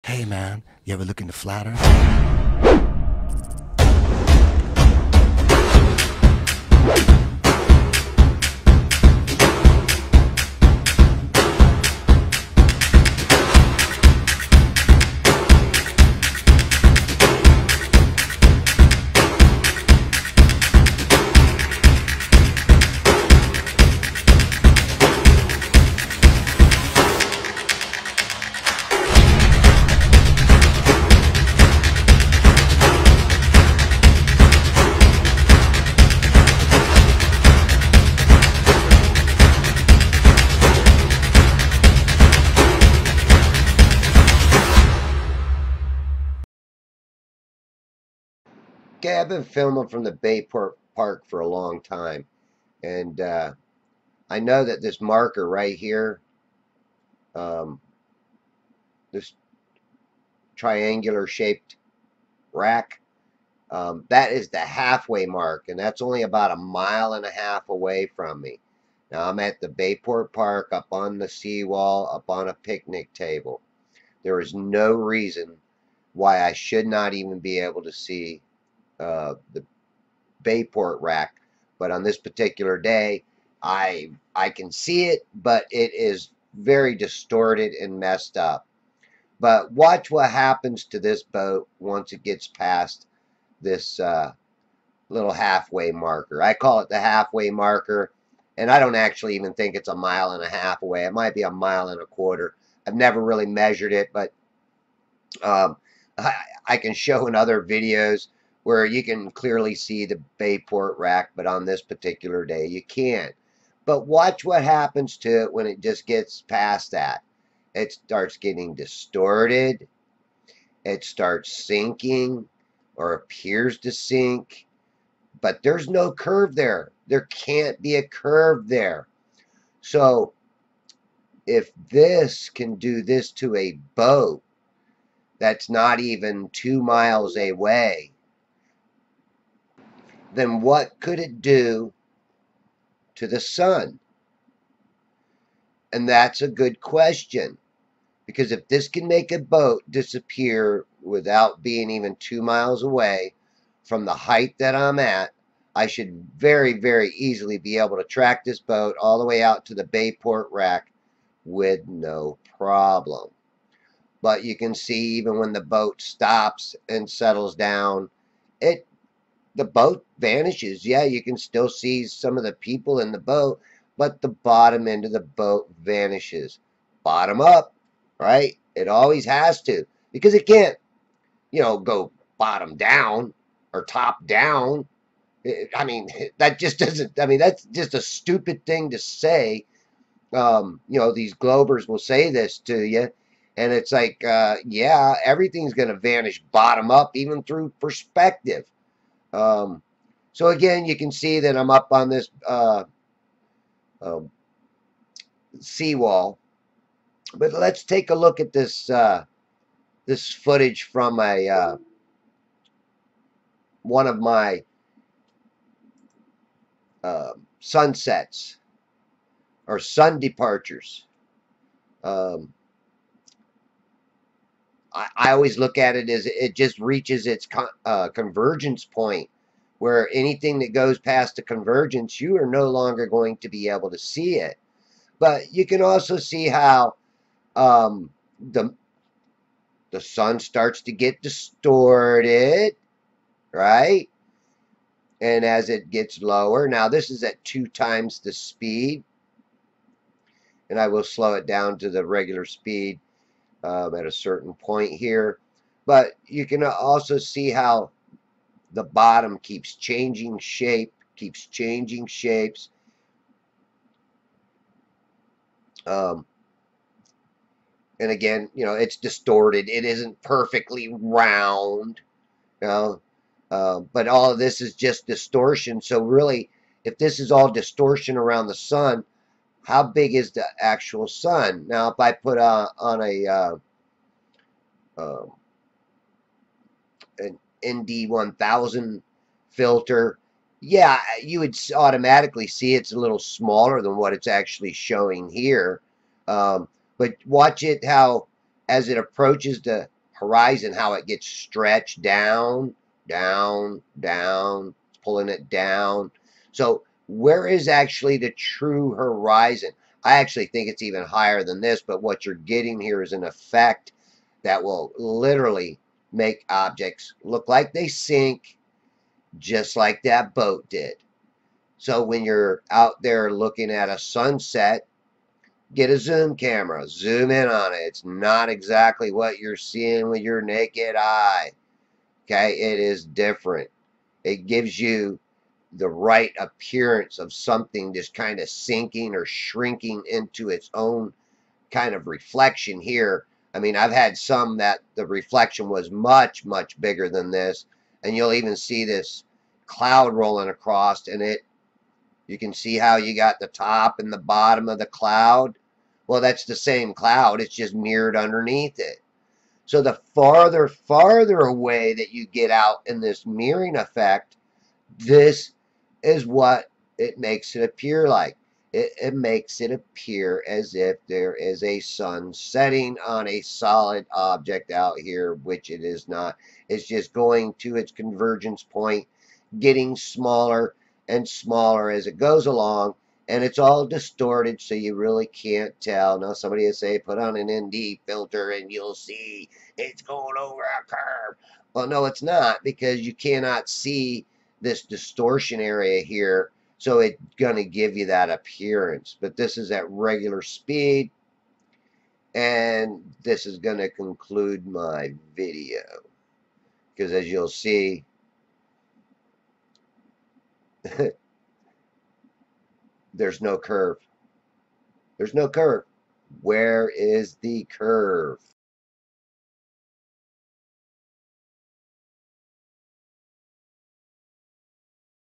Hey man, you ever looking to flatter? Okay, I've been filming from the Bayport Park for a long time, and I know that this marker right here, um, this triangular shaped rack, that is the halfway mark, and that's only about a mile and a half away from me. Now I'm at the Bayport Park, up on the seawall, up on a picnic table. There is no reason why I should not even be able to see the Bayport rack, but on this particular day, I can see it, but it is very distorted and messed up. But watch what happens to this boat once it gets past this little halfway marker. I call it the halfway marker, and I don't actually even think it's a mile and a half away. It might be a mile and a quarter. I've never really measured it, but um, I, I can show in other videos where you can clearly see the Bayport rack, but on this particular day you can't. But watch what happens to it when it just gets past that. It starts getting distorted. It starts sinking or appears to sink, but there's no curve there. There can't be a curve there. So if this can do this to a boat that's not even 2 miles away, then what could it do to the sun? And that's a good question. Because if this can make a boat disappear without being even 2 miles away from the height that I'm at, I should very, very easily be able to track this boat all the way out to the Bayport rack with no problem. But you can see even when the boat stops and settles down, it the boat vanishes. Yeah, you can still see some of the people in the boat, but the bottom end of the boat vanishes. Bottom up, right? It always has to, because it can't, go bottom down or top down. I mean, that just doesn't, I mean, that's just a stupid thing to say. These Globers will say this to you, and it's like, yeah, everything's going to vanish bottom up, even through perspective. Um, so again, you can see that I'm up on this um, seawall. But let's take a look at this footage from a one of my sunsets or sun departures. Um, I always look at it as it just reaches its convergence point, where anything that goes past the convergence, you are no longer going to be able to see it. But you can also see how um, the the sun starts to get distorted, right? And as it gets lower, now this is at 2 times the speed, and I will slow it down to the regular speed at a certain point here. But you can also see how the bottom keeps changing shape, keeps changing shapes. Um, and again, it's distorted. It isn't perfectly round, you know. But all of this is just distortion. So really, if this is all distortion around the sun, how big is the actual sun? Now, if I put on uh, an ND1000 filter, yeah, you would automatically see it's a little smaller than what it's actually showing here. But watch it how, as it approaches horizon, how it gets stretched down, down, down, pulling it down. So where is actually the true horizon? I actually think it's even higher than this, but what you're getting here is an effect that will literally make objects look like they sink, just like that boat did. So when you're out there looking at a sunset, get a zoom camera, zoom in on it. It's not exactly what you're seeing with your naked eye. Okay, it is different. It gives you the right appearance of something just kind of sinking or shrinking into its own kind of reflection here. I mean, I've had some that the reflection was much, much bigger than this. And you'll even see this cloud rolling across, and you can see how you got the top and the bottom of the cloud. Well, that's the same cloud. It's just mirrored underneath it. So the farther away that you get out in this mirroring effect, this is what it makes it appear like. It makes it appear as if there is a sun setting on a solid object out here, which it is not. It's just going to its convergence point, getting smaller and smaller as it goes along, and it's all distorted, so you really can't tell. Now, somebody will say, put on an ND filter and you'll see it's going over a curve. Well, no, it's not, because you cannot see this distortion area here, so it's going to give you that appearance. But this is at regular speed, and this is going to conclude my video, because as you'll see, there's no curve. There's no curve. Where is the curve?